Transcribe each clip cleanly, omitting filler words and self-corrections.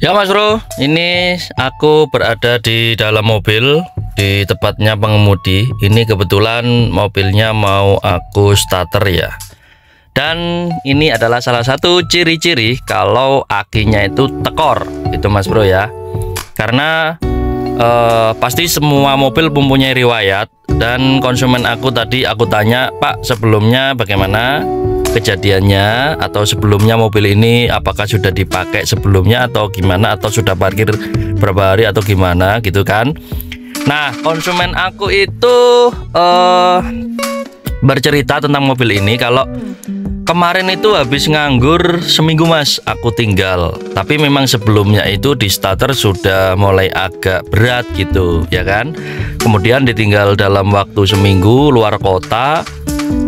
Ya Mas Bro, ini aku berada di dalam mobil, di tempatnya pengemudi. Ini kebetulan mobilnya mau aku starter ya. Dan ini adalah salah satu ciri-ciri kalau akinya itu tekor, itu Mas Bro ya. Karena pasti semua mobil mempunyai riwayat. Dan konsumen aku tadi aku tanya, Pak sebelumnya bagaimana kejadiannya, atau sebelumnya mobil ini apakah sudah dipakai sebelumnya atau gimana, atau sudah parkir berapa hari atau gimana gitu kan. Nah konsumen aku itu bercerita tentang mobil ini kalau kemarin itu habis nganggur seminggu Mas, aku tinggal. Tapi memang sebelumnya itu di starter sudah mulai agak berat gitu ya kan. Kemudian ditinggal dalam waktu seminggu luar kota.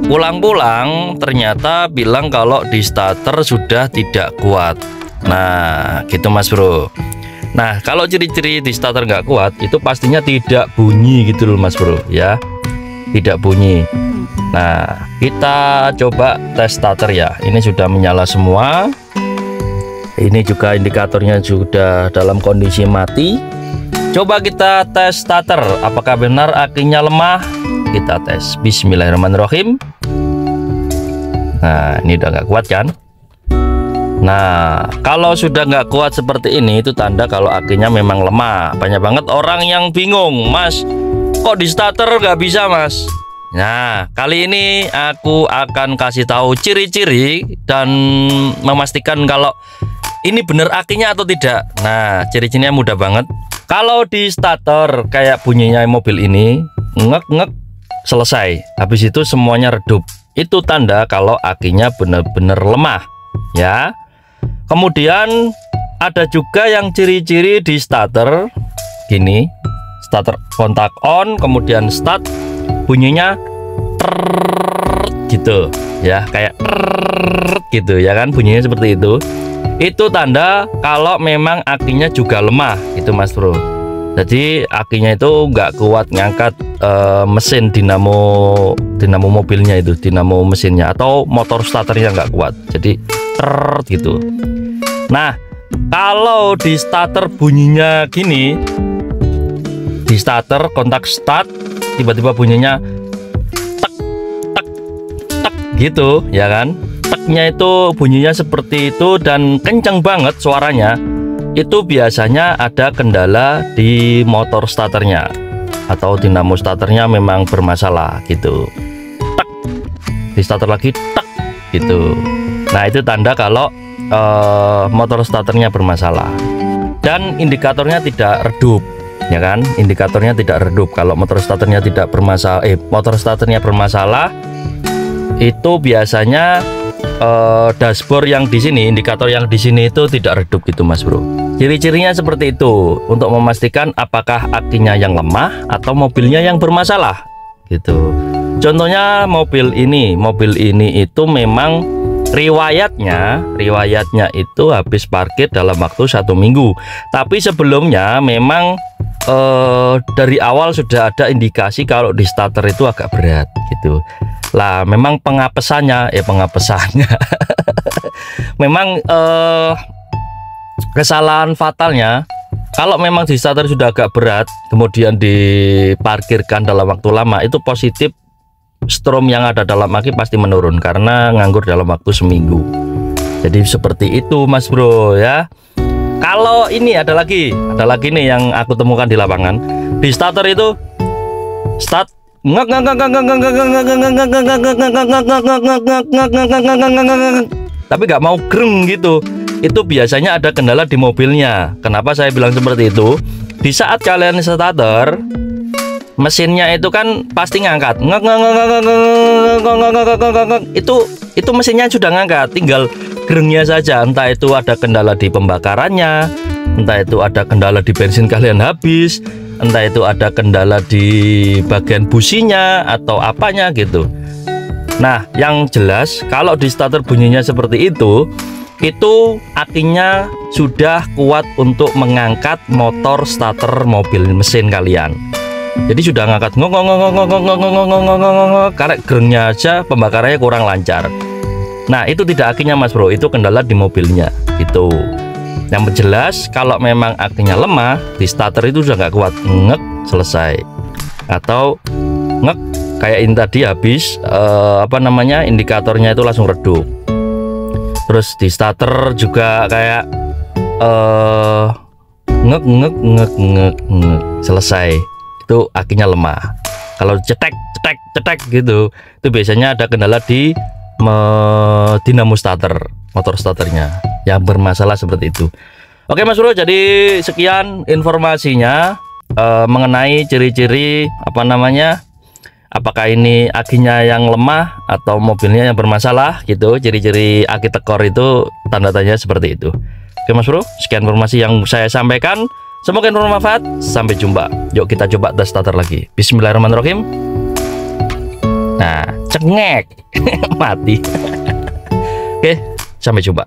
Pulang-pulang ternyata bilang kalau di starter sudah tidak kuat. Nah gitu Mas Bro. Nah kalau ciri-ciri di starter nggak kuat itu pastinya tidak bunyi gitu loh Mas Bro ya. Tidak bunyi. Nah kita coba tes starter ya. Ini sudah menyala semua. Ini juga indikatornya sudah dalam kondisi mati. Coba kita tes starter, apakah benar akinya lemah? Kita tes. Bismillahirrahmanirrahim. Nah ini udah nggak kuat kan. Nah kalau sudah nggak kuat seperti ini, itu tanda kalau akinya memang lemah. Banyak banget orang yang bingung, Mas kok di starter nggak bisa Mas. Nah kali ini aku akan kasih tahu ciri-ciri dan memastikan kalau ini benar akinya atau tidak. Nah ciri-cirinya mudah banget. Kalau di starter kayak bunyinya mobil ini ngek-ngek selesai, habis itu semuanya redup, itu tanda kalau akinya benar-benar lemah ya. Kemudian ada juga yang ciri-ciri di starter gini, starter kontak on, kemudian start bunyinya gitu ya, kayak gitu ya kan, bunyinya seperti itu tanda kalau memang akinya juga lemah itu Mas Bro. Jadi akinya itu nggak kuat ngangkat mesin dinamo mobilnya, itu dinamo mesinnya, atau motor starternya nggak kuat, jadi gitu. Nah kalau di starter bunyinya gini, di starter kontak start tiba-tiba bunyinya tek tek tek gitu ya kan. Teknya itu bunyinya seperti itu dan kencang banget suaranya, itu biasanya ada kendala di motor starternya atau dinamo starternya memang bermasalah gitu. Tek, di starter lagi tek gitu. Nah itu tanda kalau motor starternya bermasalah. Dan indikatornya tidak redup ya kan, indikatornya tidak redup. Kalau motor starternya tidak bermasalah, motor starternya bermasalah, itu biasanya dashboard yang di sini, indikator yang di sini itu tidak redup gitu Mas Bro. Ciri-cirinya seperti itu untuk memastikan apakah akinya yang lemah atau mobilnya yang bermasalah gitu. Contohnya mobil ini itu memang riwayatnya itu habis parkir dalam waktu 1 minggu. Tapi sebelumnya memang dari awal sudah ada indikasi kalau di starter itu agak berat gitu. Lah memang pengapesannya memang kesalahan fatalnya kalau memang di starter sudah agak berat kemudian diparkirkan dalam waktu lama, itu positif strom yang ada dalam aki pasti menurun karena nganggur dalam waktu seminggu. Jadi seperti itu Mas Bro ya. Kalau ini ada lagi nih yang aku temukan di lapangan. Di starter itu start tapi nggak mau greng gitu. Itu biasanya ada kendala di mobilnya. Kenapa saya bilang seperti itu? Di saat kalian starter, mesinnya itu kan pasti ngangkat. Itu mesinnya sudah ngangkat, tinggal grengnya saja. Entah itu ada kendala di pembakarannya, entah itu ada kendala di bensin kalian habis, entah itu ada kendala di bagian businya atau apanya gitu. Nah yang jelas kalau di starter bunyinya seperti itu akinya sudah kuat untuk mengangkat motor starter mobil mesin kalian. Jadi sudah ngangkat karena gerengnya aja pembakarannya kurang lancar. Nah itu tidak akinya Mas Bro, itu kendala di mobilnya gitu. Yang jelas kalau memang akinya lemah di starter itu sudah nggak kuat, ngek selesai. Atau ngek kayak ini tadi habis indikatornya itu langsung redup. Terus di starter juga kayak ngek selesai, itu akinya lemah. Kalau cetek gitu, itu biasanya ada kendala di dinamo starter, motor starternya yang bermasalah seperti itu. Oke Mas Bro, jadi sekian informasinya mengenai ciri-ciri apakah ini akinya yang lemah atau mobilnya yang bermasalah gitu. Ciri-ciri aki tekor itu tanda tanya seperti itu. Oke Mas Bro, sekian informasi yang saya sampaikan, semoga bermanfaat. Sampai jumpa, yuk kita coba tes starter lagi. Bismillahirrahmanirrahim. Nah, cengek mati. Oke, sampai jumpa.